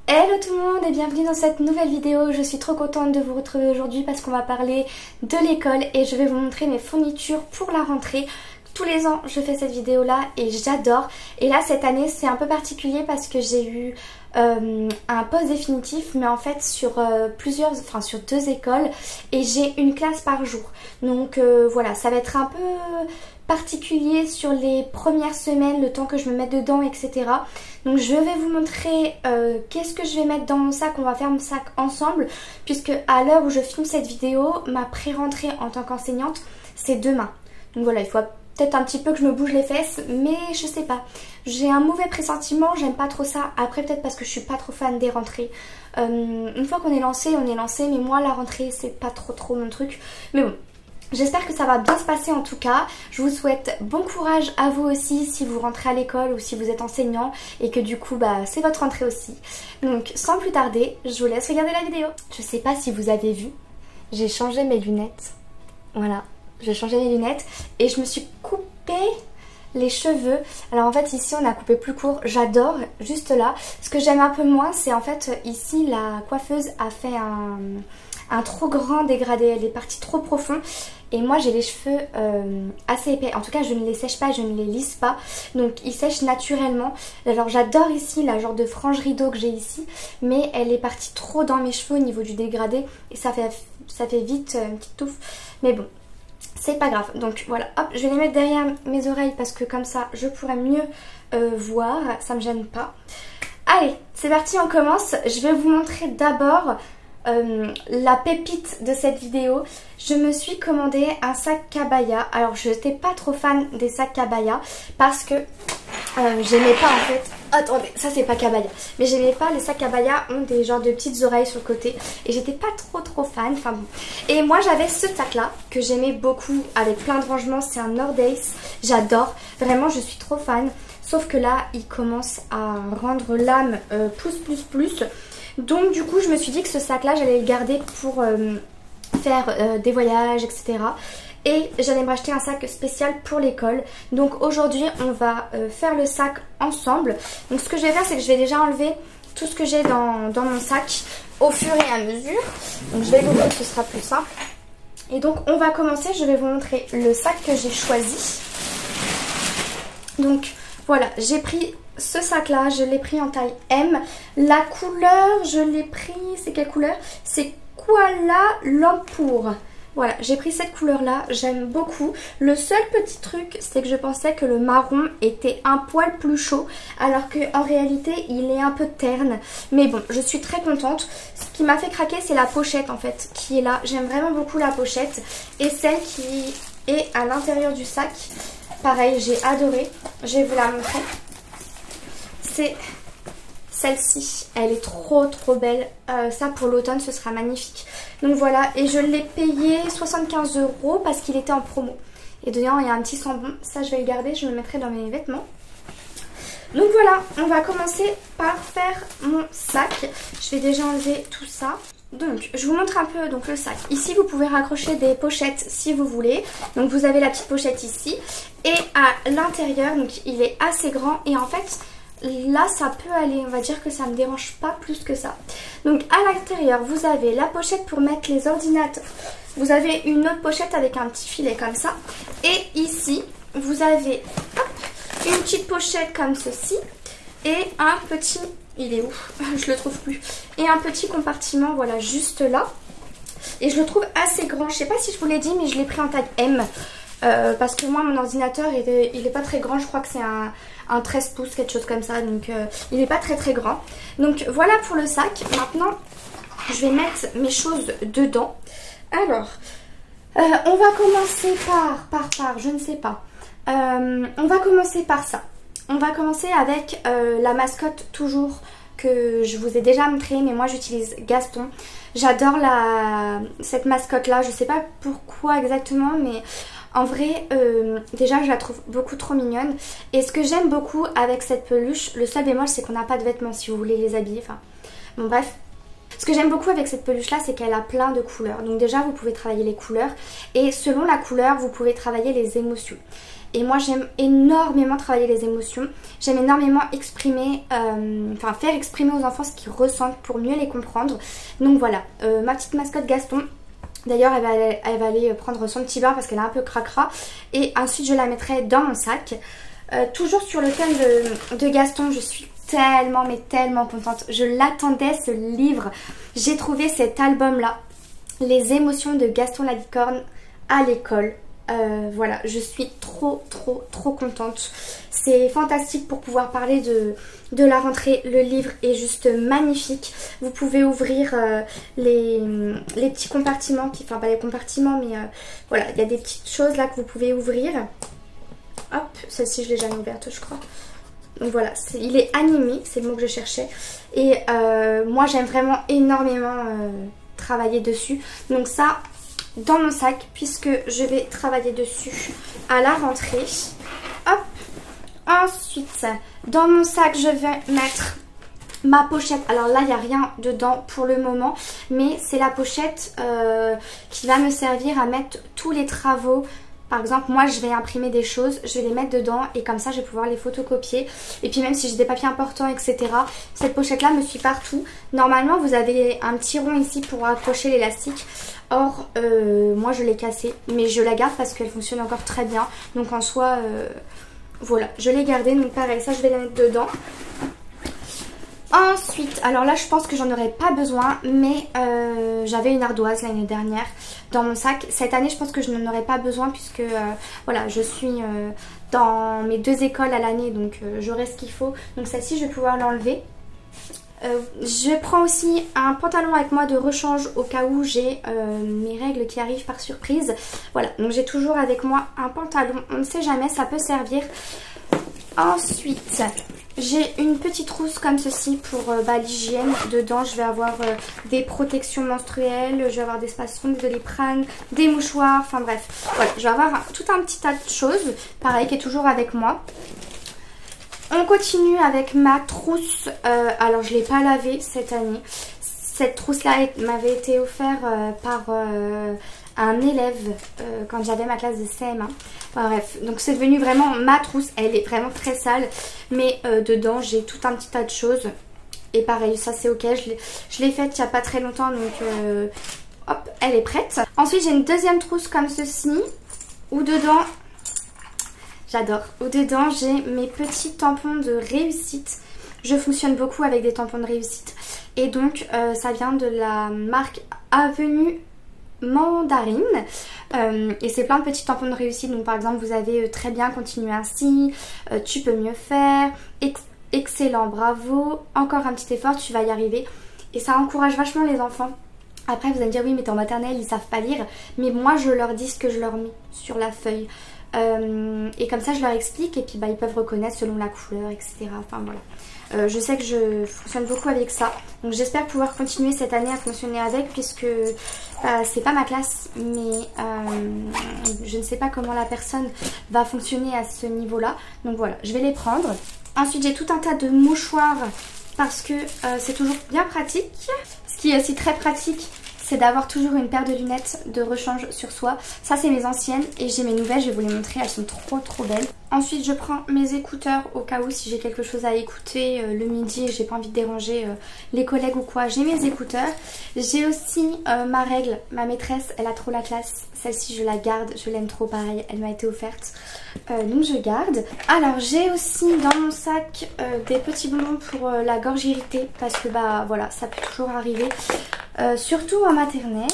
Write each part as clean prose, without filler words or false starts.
Hello tout le monde et bienvenue dans cette nouvelle vidéo. Je suis trop contente de vous retrouver aujourd'hui parce qu'on va parler de l'école et je vais vous montrer mes fournitures pour la rentrée. Tous les ans je fais cette vidéo là et j'adore. Et là cette année c'est un peu particulier parce que j'ai eu un poste définitif mais en fait sur sur 2 écoles et j'ai une classe par jour. Donc voilà, ça va être un peu particulier sur les premières semaines, le temps que je me mette dedans, etc. Donc je vais vous montrer qu'est-ce que je vais mettre dans mon sac. On va faire mon sac ensemble puisque à l'heure où je filme cette vidéo, ma pré-rentrée en tant qu'enseignante c'est demain. Donc voilà, il faut peut-être un petit peu que je me bouge les fesses, mais je sais pas. J'ai un mauvais pressentiment, j'aime pas trop ça. Après peut-être parce que je suis pas trop fan des rentrées. Une fois qu'on est lancé, on est lancé, mais moi la rentrée c'est pas trop mon truc. Mais bon. J'espère que ça va bien se passer en tout cas. Je vous souhaite bon courage à vous aussi si vous rentrez à l'école ou si vous êtes enseignant et que du coup c'est votre rentrée aussi. Donc sans plus tarder, je vous laisse regarder la vidéo. Je sais pas si vous avez vu, j'ai changé mes lunettes. Voilà, j'ai changé mes lunettes et je me suis coupé les cheveux. Alors en fait ici on a coupé plus court, j'adore, juste là. Ce que j'aime un peu moins c'est en fait ici la coiffeuse a fait un trop grand dégradé, elle est partie trop profond et moi j'ai les cheveux assez épais, en tout cas je ne les sèche pas, je ne les lisse pas, donc ils sèchent naturellement. Alors j'adore ici la genre de frange rideau que j'ai ici, mais elle est partie trop dans mes cheveux au niveau du dégradé et ça fait vite une petite touffe, mais bon c'est pas grave. Donc voilà, hop, je vais les mettre derrière mes oreilles parce que comme ça je pourrais mieux voir, ça me gêne pas. Allez, c'est parti, on commence. Je vais vous montrer d'abord la pépite de cette vidéo. Je me suis commandé un sac Cabaya. Alors je n'étais pas trop fan des sacs Cabaya parce que j'aimais pas en fait. Attendez, ça c'est pas Cabaya, mais j'aimais pas, les sacs Cabaya ont des genres de petites oreilles sur le côté et j'étais pas trop fan, enfin bon. Et moi j'avais ce sac là que j'aimais beaucoup avec plein de rangements, c'est un Nordace, j'adore, vraiment je suis trop fan. Sauf que là il commence à rendre l'âme plus. Donc du coup je me suis dit que ce sac là j'allais le garder pour faire des voyages, etc. Et j'allais me racheter un sac spécial pour l'école. Donc aujourd'hui on va faire le sac ensemble. Donc ce que je vais faire c'est que je vais déjà enlever tout ce que j'ai dans mon sac au fur et à mesure. Donc je vais l'ouvrir, ce sera plus simple. Et donc on va commencer, je vais vous montrer le sac que j'ai choisi. Donc voilà, j'ai pris ce sac là, je l'ai pris en taille M. La couleur, je l'ai pris, c'est quelle couleur? C'est Kuala Lumpur. Voilà, j'ai pris cette couleur là, j'aime beaucoup. Le seul petit truc, c'est que je pensais que le marron était un poil plus chaud, alors qu'en réalité il est un peu terne. Mais bon, je suis très contente. Ce qui m'a fait craquer c'est la pochette en fait, qui est là. J'aime vraiment beaucoup la pochette. Et celle qui est à l'intérieur du sac, pareil, j'ai adoré. Je vais vous la montrer. C'est celle-ci, elle est trop belle. Ça pour l'automne ce sera magnifique. Donc voilà, et je l'ai payé 75 € parce qu'il était en promo. Et dedans il y a un petit sambon, ça je vais le garder, je me le mettrai dans mes vêtements. Donc voilà, on va commencer par faire mon sac. Je vais déjà enlever tout ça. Donc je vous montre un peu donc le sac. Ici vous pouvez raccrocher des pochettes si vous voulez. Donc vous avez la petite pochette ici. Et à l'intérieur, donc il est assez grand et en fait là ça peut aller, on va dire que ça ne me dérange pas plus que ça. Donc à l'intérieur vous avez la pochette pour mettre les ordinateurs. Vous avez une autre pochette avec un petit filet comme ça. Et ici vous avez hop, une petite pochette comme ceci. Et un petit, il est où? Je le trouve plus. Et un petit compartiment, voilà, juste là. Et je le trouve assez grand. Je sais pas si je vous l'ai dit, mais je l'ai pris en taille M. Parce que moi mon ordinateur il est pas très grand, je crois que c'est un 13 pouces, quelque chose comme ça, donc il est pas très grand. Donc voilà pour le sac. Maintenant je vais mettre mes choses dedans. Alors on va commencer par je ne sais pas, on va commencer par ça. On va commencer avec la mascotte toujours que je vous ai déjà montré, mais moi j'utilise Gaston. J'adore cette mascotte là, je sais pas pourquoi exactement, mais en vrai déjà je la trouve beaucoup trop mignonne. Et ce que j'aime beaucoup avec cette peluche, le seul bémol c'est qu'on n'a pas de vêtements si vous voulez les habiller, enfin bon bref. Ce que j'aime beaucoup avec cette peluche là, c'est qu'elle a plein de couleurs. Donc déjà vous pouvez travailler les couleurs et selon la couleur vous pouvez travailler les émotions. et moi j'aime énormément travailler les émotions. J'aime énormément exprimer, faire exprimer aux enfants ce qu'ils ressentent pour mieux les comprendre. Donc voilà, ma petite mascotte Gaston. D'ailleurs elle va aller prendre son petit bain parce qu'elle est un peu cracra. Et ensuite je la mettrai dans mon sac. Toujours sur le thème de Gaston, je suis tellement mais tellement contente. Je l'attendais ce livre. J'ai trouvé cet album là, Les émotions de Gaston la licorne à l'école. Voilà, je suis trop contente. C'est fantastique pour pouvoir parler de la rentrée. Le livre est juste magnifique. Vous pouvez ouvrir les petits compartiments, enfin pas les compartiments mais voilà, il y a des petites choses là que vous pouvez ouvrir. Hop, celle-ci je l'ai jamais ouverte je crois. Donc voilà, il est animé, c'est le mot que je cherchais. Et moi j'aime vraiment énormément travailler dessus. Donc ça, dans mon sac, puisque je vais travailler dessus à la rentrée. Hop. Ensuite, dans mon sac, je vais mettre ma pochette. Alors là, il n'y a rien dedans pour le moment. Mais c'est la pochette qui va me servir à mettre tous les travaux. Par exemple, moi je vais imprimer des choses, je vais les mettre dedans et comme ça je vais pouvoir les photocopier. Et puis même si j'ai des papiers importants, etc. Cette pochette là me suit partout. Normalement vous avez un petit rond ici pour accrocher l'élastique. Or moi je l'ai cassé, mais je la garde parce qu'elle fonctionne encore très bien. Donc en soi, voilà, je l'ai gardée. Donc pareil, ça je vais la mettre dedans. Ensuite, alors là je pense que j'en aurais pas besoin, mais j'avais une ardoise l'année dernière dans mon sac. Cette année je pense que je n'en aurais pas besoin puisque voilà, je suis dans mes 2 écoles à l'année, donc j'aurai ce qu'il faut. Donc celle-ci je vais pouvoir l'enlever. Je prends aussi un pantalon avec moi de rechange au cas où j'ai mes règles qui arrivent par surprise. Voilà, donc j'ai toujours avec moi un pantalon, on ne sait jamais, ça peut servir. Ensuite, j'ai une petite trousse comme ceci pour l'hygiène. Dedans, je vais avoir des protections menstruelles, je vais avoir des spasons, des Doliprane, des mouchoirs, enfin bref. Voilà, je vais avoir tout un petit tas de choses, pareil, qui est toujours avec moi. On continue avec ma trousse. Alors, je ne l'ai pas lavée cette année. Cette trousse-là m'avait été offerte par un élève quand j'avais ma classe de CM1. Enfin, bref, donc c'est devenu vraiment ma trousse. Elle est vraiment très sale, mais dedans j'ai tout un petit tas de choses. Et pareil, ça c'est ok, je l'ai faite il n'y a pas très longtemps, donc hop, elle est prête. Ensuite j'ai une deuxième trousse comme ceci, où dedans, j'adore, où dedans j'ai mes petits tampons de réussite. Je fonctionne beaucoup avec des tampons de réussite. Et donc ça vient de la marque Avenue Mandarine, et c'est plein de petits tampons de réussite. Donc par exemple vous avez très bien, continué ainsi, tu peux mieux faire, excellent, bravo, encore un petit effort, tu vas y arriver. Et ça encourage vachement les enfants. Après vous allez me dire oui mais t'es en maternelle, ils savent pas lire, mais moi je leur dis ce que je leur mets sur la feuille. Et comme ça je leur explique et puis ils peuvent reconnaître selon la couleur, etc. Enfin voilà. Je sais que je fonctionne beaucoup avec ça, donc j'espère pouvoir continuer cette année à fonctionner avec, puisque c'est pas ma classe, mais je ne sais pas comment la personne va fonctionner à ce niveau là. Donc voilà, je vais les prendre. Ensuite j'ai tout un tas de mouchoirs parce que c'est toujours bien pratique. Ce qui est aussi très pratique, c'est d'avoir toujours une paire de lunettes de rechange sur soi. Ça c'est mes anciennes et j'ai mes nouvelles, je vais vous les montrer, elles sont trop belles. Ensuite je prends mes écouteurs au cas où si j'ai quelque chose à écouter le midi et j'ai pas envie de déranger les collègues ou quoi, j'ai mes écouteurs. J'ai aussi ma règle, ma maîtresse elle a trop la classe, celle-ci je la garde, je l'aime trop, pareil, elle m'a été offerte, donc je garde. Alors j'ai aussi dans mon sac des petits bonbons pour la gorge irritée, parce que bah voilà, ça peut toujours arriver. Surtout en maternelle.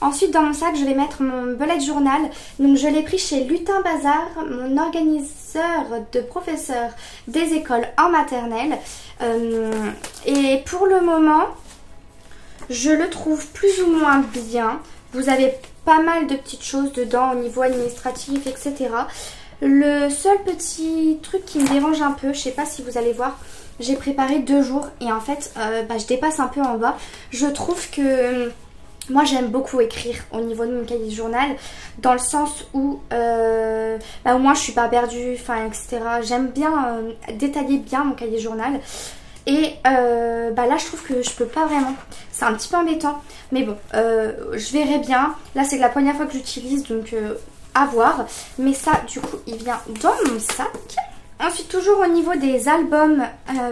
Ensuite dans mon sac je vais mettre mon bullet journal. Donc je l'ai pris chez Lutin Bazar, mon organiseur de professeurs des écoles en maternelle. Et pour le moment je le trouve plus ou moins bien. Vous avez pas mal de petites choses dedans au niveau administratif, etc. Le seul petit truc qui me dérange un peu, je sais pas si vous allez voir, j'ai préparé 2 jours et en fait je dépasse un peu en bas. Je trouve que moi j'aime beaucoup écrire au niveau de mon cahier de journal, dans le sens où au moins je suis pas perdue, enfin etc. J'aime bien détailler bien mon cahier de journal. Et là je trouve que je peux pas vraiment, c'est un petit peu embêtant, mais bon je verrai bien. Là c'est la première fois que j'utilise, donc avoir. Mais ça du coup il vient dans mon sac. Ensuite toujours au niveau des albums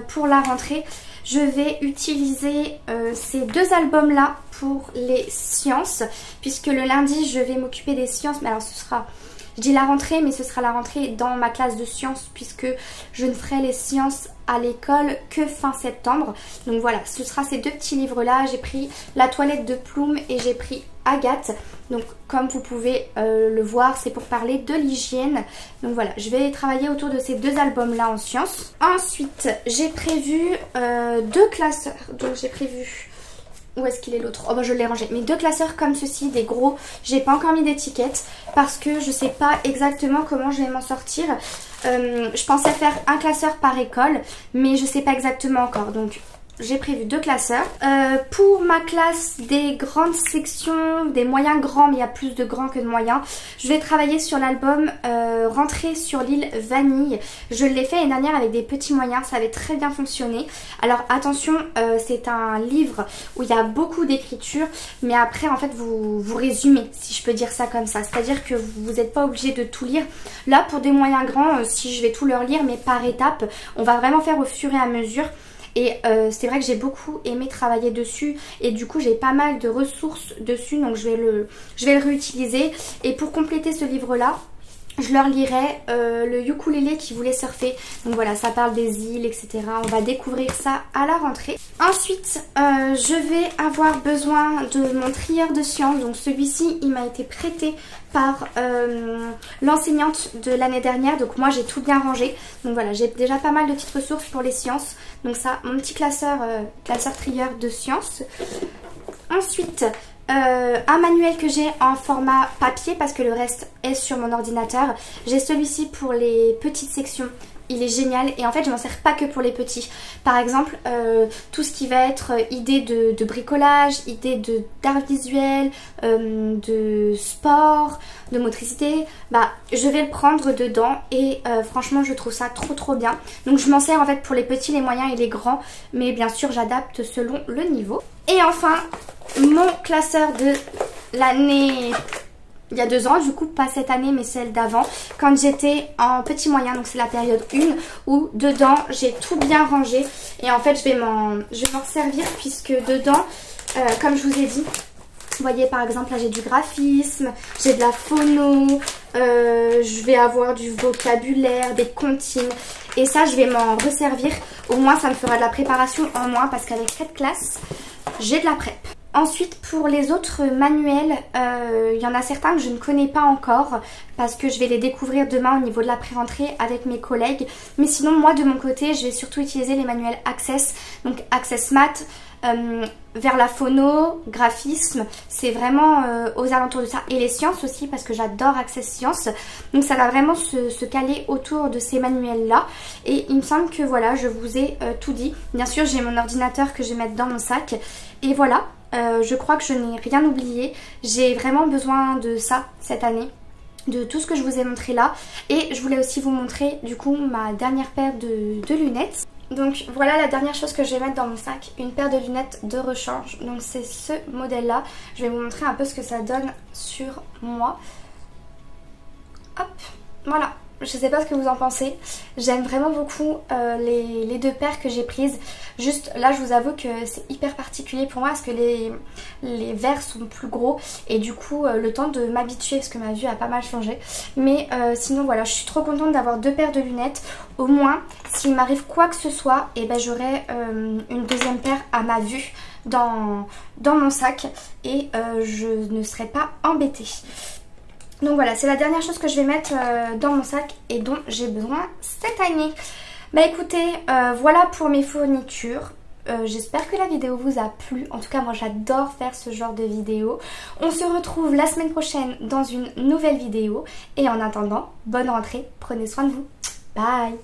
pour la rentrée, je vais utiliser ces deux albums là pour les sciences. Puisque le lundi je vais m'occuper des sciences. Mais alors ce sera... Je dis la rentrée, mais ce sera la rentrée dans ma classe de sciences puisque je ne ferai les sciences à l'école que fin septembre. Donc voilà, ce sera ces deux petits livres-là. J'ai pris La toilette de Plume et j'ai pris Agathe. Donc comme vous pouvez le voir, c'est pour parler de l'hygiène. Donc voilà, je vais travailler autour de ces deux albums-là en sciences. Ensuite, j'ai prévu deux classeurs. Donc j'ai prévu... Où est-ce qu'il est l'autre? Oh bah je l'ai rangé. Mes deux classeurs comme ceci, des gros. J'ai pas encore mis d'étiquette parce que je sais pas exactement comment je vais m'en sortir. Je pensais faire un classeur par école, mais je sais pas exactement encore. Donc j'ai prévu deux classeurs. Pour ma classe des grandes sections, des moyens grands, mais il y a plus de grands que de moyens, je vais travailler sur l'album Rentrer sur l'île Vanille. Je l'ai fait l'année dernière avec des petits moyens, ça avait très bien fonctionné. Alors attention, c'est un livre où il y a beaucoup d'écriture, mais après en fait vous résumez, si je peux dire ça comme ça. C'est-à-dire que vous n'êtes pas obligé de tout lire. Là pour des moyens grands, si je vais tout leur lire, mais par étapes, on va vraiment faire au fur et à mesure. Et c'est vrai que j'ai beaucoup aimé travailler dessus et du coup j'ai pas mal de ressources dessus, donc je vais le réutiliser. Et pour compléter ce livre là, je leur lirai le ukulélé qui voulait surfer. Donc voilà, ça parle des îles, etc. On va découvrir ça à la rentrée. Ensuite, je vais avoir besoin de mon trieur de sciences. Donc celui-ci, il m'a été prêté par l'enseignante de l'année dernière. Donc moi, j'ai tout bien rangé. Donc voilà, j'ai déjà pas mal de petites ressources pour les sciences. Donc ça, mon petit classeur trieur de sciences. Ensuite... un manuel que j'ai en format papier parce que le reste est sur mon ordinateur. J'ai celui-ci pour les petites sections. Il est génial et en fait je m'en sers pas que pour les petits. Par exemple tout ce qui va être idée de bricolage, idée d'art visuel, de sport, de motricité, bah je vais le prendre dedans et franchement je trouve ça trop bien. Donc je m'en sers en fait pour les petits, les moyens et les grands, mais bien sûr j'adapte selon le niveau. Et enfin mon classeur de l'année... Il y a 2 ans, du coup pas cette année mais celle d'avant, quand j'étais en petit moyen, donc c'est la période 1 où dedans j'ai tout bien rangé et en fait je vais m'en servir puisque dedans, comme je vous ai dit, vous voyez par exemple là j'ai du graphisme, j'ai de la phono, je vais avoir du vocabulaire, des comptines et ça je vais m'en resservir, au moins ça me fera de la préparation en moins parce qu'avec cette classe j'ai de la prep. Ensuite pour les autres manuels, il y en a certains que je ne connais pas encore parce que je vais les découvrir demain au niveau de la pré-rentrée avec mes collègues. Mais sinon moi de mon côté je vais surtout utiliser les manuels Access, donc Access Math, vers la phono, graphisme, c'est vraiment aux alentours de ça. Et les sciences aussi parce que j'adore Access Sciences. Donc ça va vraiment se caler autour de ces manuels là. Et il me semble que voilà, je vous ai tout dit. Bien sûr j'ai mon ordinateur que je vais mettre dans mon sac. Et voilà. Je crois que je n'ai rien oublié. J'ai vraiment besoin de ça cette année, de tout ce que je vous ai montré là. Et je voulais aussi vous montrer du coup ma dernière paire de lunettes. Donc voilà la dernière chose que je vais mettre dans mon sac, une paire de lunettes de rechange. Donc c'est ce modèle là. Je vais vous montrer un peu ce que ça donne sur moi. Hop, voilà. Je sais pas ce que vous en pensez. J'aime vraiment beaucoup les deux paires que j'ai prises. Juste là je vous avoue que c'est hyper particulier pour moi parce que les verres sont plus gros. Et du coup le temps de m'habituer parce que ma vue a pas mal changé. Mais sinon voilà, je suis trop contente d'avoir deux paires de lunettes. Au moins s'il m'arrive quoi que ce soit, et ben j'aurai une deuxième paire à ma vue dans mon sac. Et je ne serai pas embêtée. Donc voilà, c'est la dernière chose que je vais mettre dans mon sac et dont j'ai besoin cette année. Bah écoutez, voilà pour mes fournitures. J'espère que la vidéo vous a plu. En tout cas, moi j'adore faire ce genre de vidéo. On se retrouve la semaine prochaine dans une nouvelle vidéo. Et en attendant, bonne rentrée, prenez soin de vous. Bye!